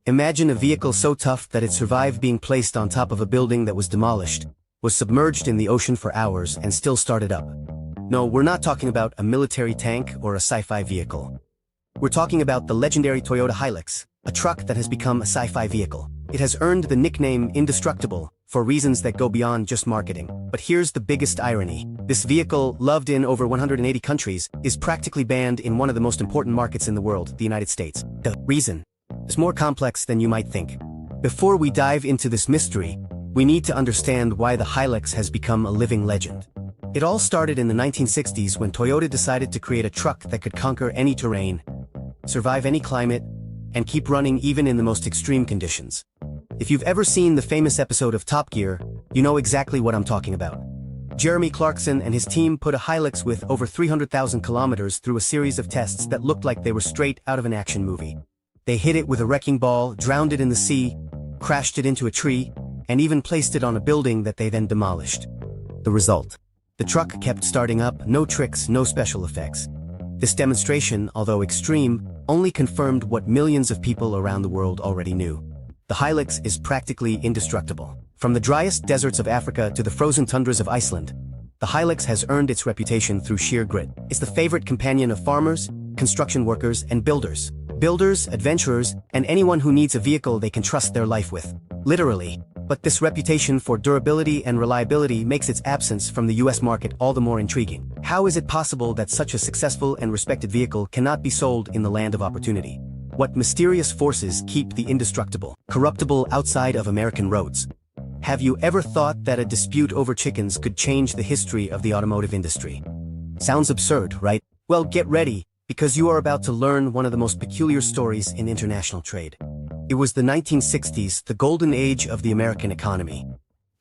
Imagine a vehicle so tough that it survived being placed on top of a building that was demolished, was submerged in the ocean for hours, and still started up. No, we're not talking about a military tank or a sci-fi vehicle. We're talking about the legendary Toyota Hilux, a truck that has become a sci-fi vehicle. It has earned the nickname Indestructible for reasons that go beyond just marketing. But here's the biggest irony. This vehicle, loved in over 180 countries, is practically banned in one of the most important markets in the world, the United States. The reason is more complex than you might think. Before we dive into this mystery, we need to understand why the Hilux has become a living legend. It all started in the 1960s when Toyota decided to create a truck that could conquer any terrain, survive any climate, and keep running even in the most extreme conditions. If you've ever seen the famous episode of Top Gear, you know exactly what I'm talking about. Jeremy Clarkson and his team put a Hilux with over 300,000 kilometers through a series of tests that looked like they were straight out of an action movie. They hit it with a wrecking ball, drowned it in the sea, crashed it into a tree, and even placed it on a building that they then demolished. The result: the truck kept starting up, no tricks, no special effects. This demonstration, although extreme, only confirmed what millions of people around the world already knew. The Hilux is practically indestructible. From the driest deserts of Africa to the frozen tundras of Iceland, the Hilux has earned its reputation through sheer grit. It's the favorite companion of farmers, construction workers, and builders. Builders, adventurers, and anyone who needs a vehicle they can trust their life with. Literally. But this reputation for durability and reliability makes its absence from the US market all the more intriguing. How is it possible that such a successful and respected vehicle cannot be sold in the land of opportunity? What mysterious forces keep the indestructible, corruptible outside of American roads? Have you ever thought that a dispute over chickens could change the history of the automotive industry? Sounds absurd, right? Well, get ready, because you are about to learn one of the most peculiar stories in international trade. It was the 1960s, the golden age of the American economy.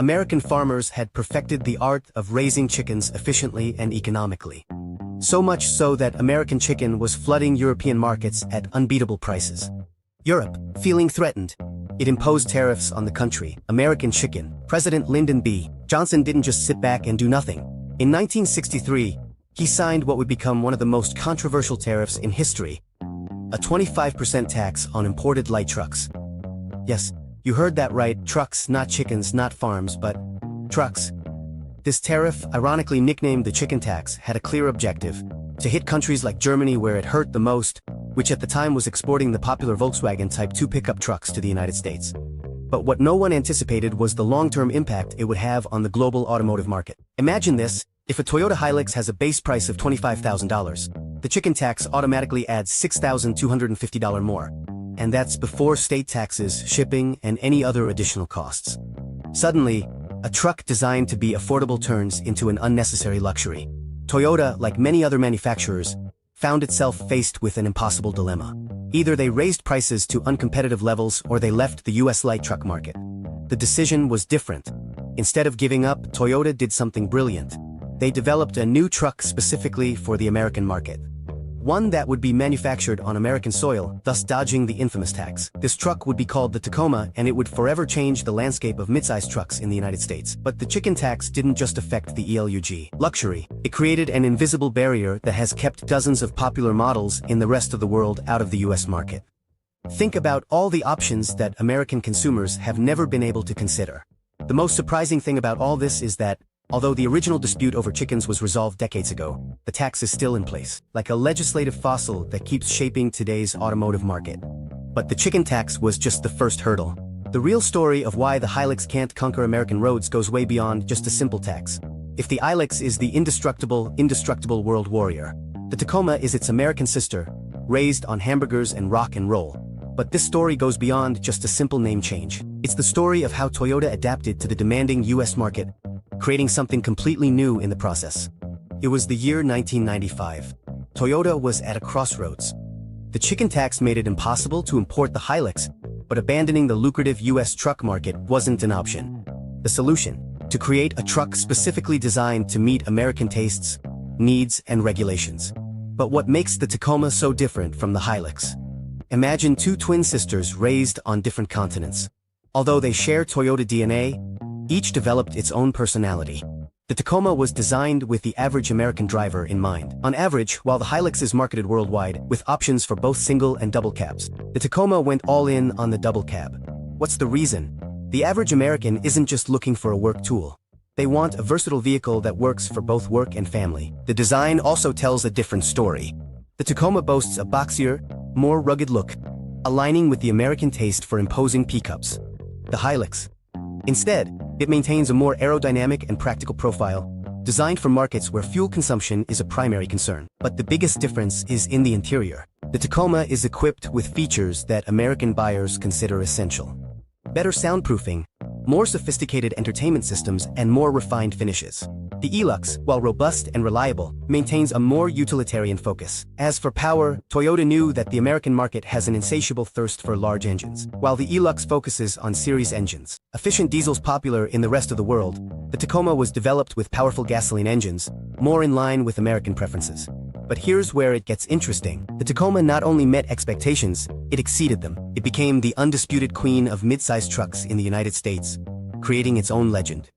American farmers had perfected the art of raising chickens efficiently and economically. So much so that American chicken was flooding European markets at unbeatable prices. Europe, feeling threatened, it imposed tariffs on the country. American chicken. President Lyndon B. Johnson didn't just sit back and do nothing. In 1963, he signed what would become one of the most controversial tariffs in history: a 25% tax on imported light trucks. Yes, you heard that right, trucks, not chickens, not farms, but trucks. This tariff, ironically nicknamed the chicken tax, had a clear objective: to hit countries like Germany where it hurt the most, which at the time was exporting the popular Volkswagen Type 2 pickup trucks to the United States. But what no one anticipated was the long-term impact it would have on the global automotive market. Imagine this: if a Toyota Hilux has a base price of $25,000, the chicken tax automatically adds $6,250 more. And that's before state taxes, shipping, and any other additional costs. Suddenly, a truck designed to be affordable turns into an unnecessary luxury. Toyota, like many other manufacturers, found itself faced with an impossible dilemma. Either they raised prices to uncompetitive levels or they left the US light truck market. The decision was different. Instead of giving up, Toyota did something brilliant. They developed a new truck specifically for the American market. One that would be manufactured on American soil, thus dodging the infamous tax. This truck would be called the Tacoma, and it would forever change the landscape of midsize trucks in the United States. But the chicken tax didn't just affect the ELUG luxury. It created an invisible barrier that has kept dozens of popular models in the rest of the world out of the US market. Think about all the options that American consumers have never been able to consider. The most surprising thing about all this is that, although the original dispute over chickens was resolved decades ago, the tax is still in place, like a legislative fossil that keeps shaping today's automotive market. But the chicken tax was just the first hurdle. The real story of why the Hilux can't conquer American roads goes way beyond just a simple tax. If the Hilux is the indestructible world warrior, the Tacoma is its American sister, raised on hamburgers and rock and roll. But this story goes beyond just a simple name change. It's the story of how Toyota adapted to the demanding US market, creating something completely new in the process. It was the year 1995. Toyota was at a crossroads. The chicken tax made it impossible to import the Hilux, but abandoning the lucrative US truck market wasn't an option. The solution: to create a truck specifically designed to meet American tastes, needs, and regulations. But what makes the Tacoma so different from the Hilux? Imagine two twin sisters raised on different continents. Although they share Toyota DNA, each developed its own personality. The Tacoma was designed with the average American driver in mind. On average, while the Hilux is marketed worldwide, with options for both single and double cabs, the Tacoma went all in on the double cab. What's the reason? The average American isn't just looking for a work tool. They want a versatile vehicle that works for both work and family. The design also tells a different story. The Tacoma boasts a boxier, more rugged look, aligning with the American taste for imposing pickups. The Hilux, instead, it maintains a more aerodynamic and practical profile, designed for markets where fuel consumption is a primary concern. But the biggest difference is in the interior. The Tacoma is equipped with features that American buyers consider essential. Better soundproofing, more sophisticated entertainment systems, and more refined finishes. The Hilux, while robust and reliable, maintains a more utilitarian focus. As for power, Toyota knew that the American market has an insatiable thirst for large engines, while the Hilux focuses on series engines. Efficient diesels popular in the rest of the world, the Tacoma was developed with powerful gasoline engines, more in line with American preferences. But here's where it gets interesting. The Tacoma not only met expectations, it exceeded them. It became the undisputed queen of mid-sized trucks in the United States, creating its own legend.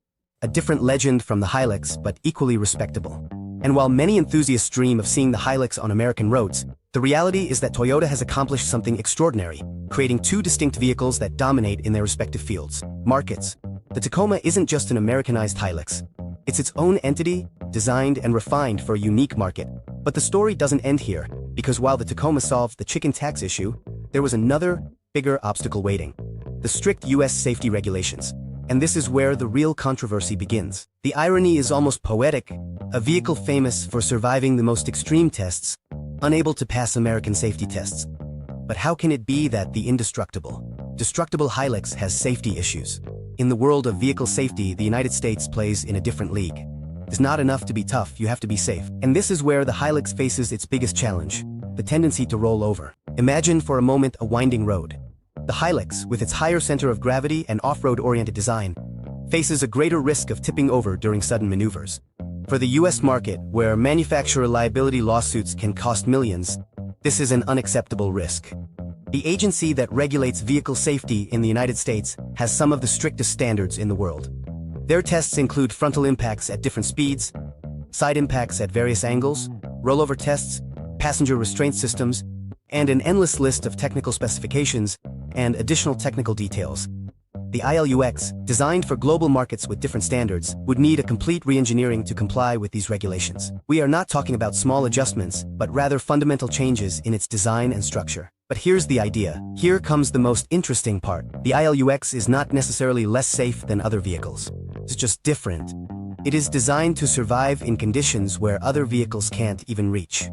A different legend from the Hilux, but equally respectable. And while many enthusiasts dream of seeing the Hilux on American roads, the reality is that Toyota has accomplished something extraordinary, creating two distinct vehicles that dominate in their respective fields. Markets. The Tacoma isn't just an Americanized Hilux. It's its own entity, designed and refined for a unique market. But the story doesn't end here, because while the Tacoma solved the chicken tax issue, there was another, bigger obstacle waiting: the strict US safety regulations. And this is where the real controversy begins. The irony is almost poetic: a vehicle famous for surviving the most extreme tests, unable to pass American safety tests. But how can it be that the destructible Hilux has safety issues? In the world of vehicle safety, the United States plays in a different league. It's not enough to be tough, you have to be safe. And this is where the Hilux faces its biggest challenge: the tendency to roll over. Imagine for a moment a winding road. The Hilux, with its higher center of gravity and off-road oriented design, faces a greater risk of tipping over during sudden maneuvers. For the US market, where manufacturer liability lawsuits can cost millions, this is an unacceptable risk. The agency that regulates vehicle safety in the United States has some of the strictest standards in the world. Their tests include frontal impacts at different speeds, side impacts at various angles, rollover tests, passenger restraint systems, and an endless list of technical specifications and additional technical details. The Hilux, designed for global markets with different standards, would need a complete re-engineering to comply with these regulations. We are not talking about small adjustments, but rather fundamental changes in its design and structure. But here's the idea. Here comes the most interesting part. The Hilux is not necessarily less safe than other vehicles. It's just different. It is designed to survive in conditions where other vehicles can't even reach.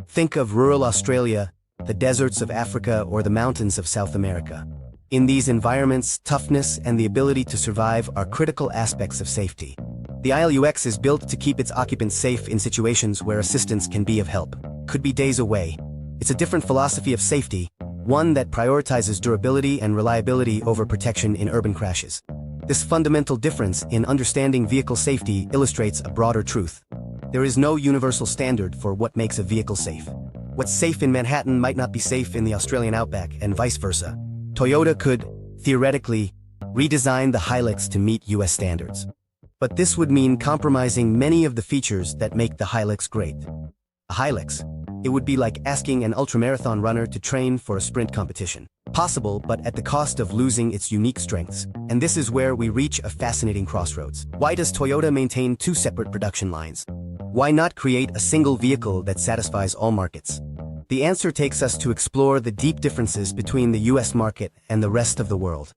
Think of rural Australia, the deserts of Africa, or the mountains of South America. In these environments, toughness and the ability to survive are critical aspects of safety. The Hilux is built to keep its occupants safe in situations where assistance can be of help. Could be days away. It's a different philosophy of safety, one that prioritizes durability and reliability over protection in urban crashes. This fundamental difference in understanding vehicle safety illustrates a broader truth. There is no universal standard for what makes a vehicle safe. What's safe in Manhattan might not be safe in the Australian outback, and vice versa. Toyota could, theoretically, redesign the Hilux to meet US standards. But this would mean compromising many of the features that make the Hilux great. A Hilux, it would be like asking an ultramarathon runner to train for a sprint competition. Possible, but at the cost of losing its unique strengths. And this is where we reach a fascinating crossroads. Why does Toyota maintain two separate production lines? Why not create a single vehicle that satisfies all markets? The answer takes us to explore the deep differences between the US market and the rest of the world.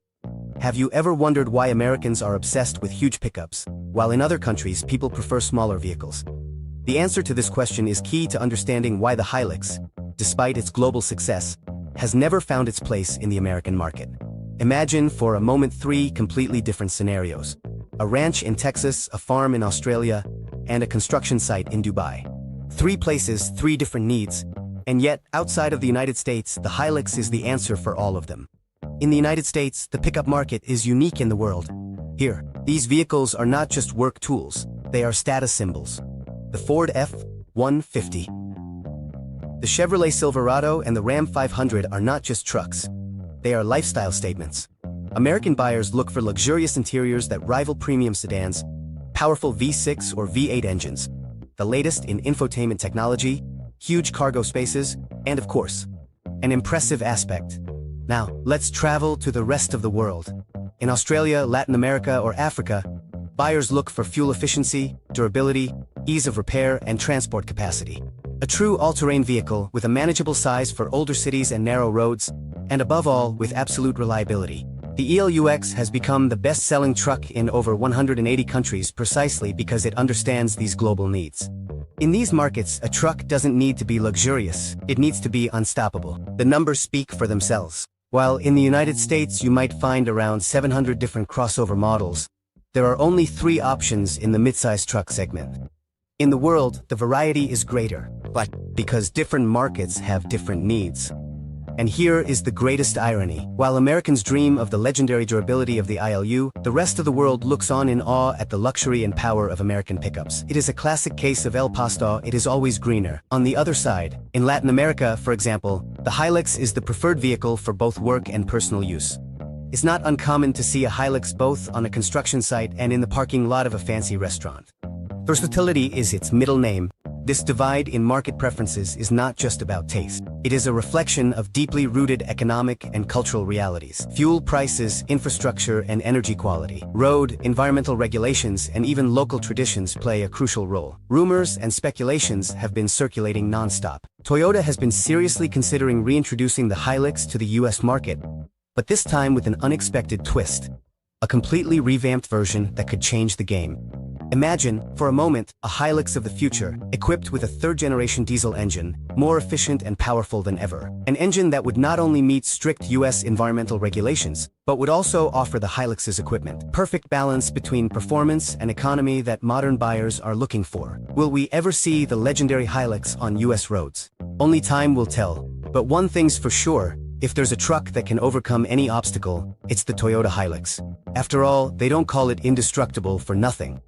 Have you ever wondered why Americans are obsessed with huge pickups, while in other countries people prefer smaller vehicles? The answer to this question is key to understanding why the Hilux, despite its global success, has never found its place in the American market. Imagine for a moment three completely different scenarios: a ranch in Texas, a farm in Australia, and a construction site in Dubai. Three places, three different needs, and yet, outside of the United States, the Hilux is the answer for all of them. In the United States, the pickup market is unique in the world. Here, these vehicles are not just work tools, they are status symbols. The Ford F-150, the Chevrolet Silverado, and the Ram 500 are not just trucks. They are lifestyle statements. American buyers look for luxurious interiors that rival premium sedans, powerful V6 or V8 engines, the latest in infotainment technology, huge cargo spaces, and of course, an impressive aspect. Now, let's travel to the rest of the world. In Australia, Latin America, or Africa, buyers look for fuel efficiency, durability, ease of repair, and transport capacity. A true all-terrain vehicle with a manageable size for older cities and narrow roads, and above all, with absolute reliability. The Hilux has become the best-selling truck in over 180 countries precisely because it understands these global needs. In these markets, a truck doesn't need to be luxurious, it needs to be unstoppable. The numbers speak for themselves. While in the United States you might find around 700 different crossover models, there are only 3 options in the midsize truck segment. In the world, the variety is greater, but because different markets have different needs. And here is the greatest irony. While Americans dream of the legendary durability of the ILU, the rest of the world looks on in awe at the luxury and power of American pickups. It is a classic case of El Pasto, it is always greener. On the other side, in Latin America, for example, the Hilux is the preferred vehicle for both work and personal use. It's not uncommon to see a Hilux both on a construction site and in the parking lot of a fancy restaurant. Versatility is its middle name. This divide in market preferences is not just about taste. It is a reflection of deeply rooted economic and cultural realities. Fuel prices, infrastructure, and energy quality, road, environmental regulations, and even local traditions play a crucial role. Rumors and speculations have been circulating non-stop. Toyota has been seriously considering reintroducing the Hilux to the US market, but this time with an unexpected twist. A completely revamped version that could change the game. Imagine, for a moment, a Hilux of the future, equipped with a third-generation diesel engine, more efficient and powerful than ever. An engine that would not only meet strict US environmental regulations, but would also offer the Hilux's equipment. Perfect balance between performance and economy that modern buyers are looking for. Will we ever see the legendary Hilux on US roads? Only time will tell. But one thing's for sure, if there's a truck that can overcome any obstacle, it's the Toyota Hilux. After all, they don't call it indestructible for nothing.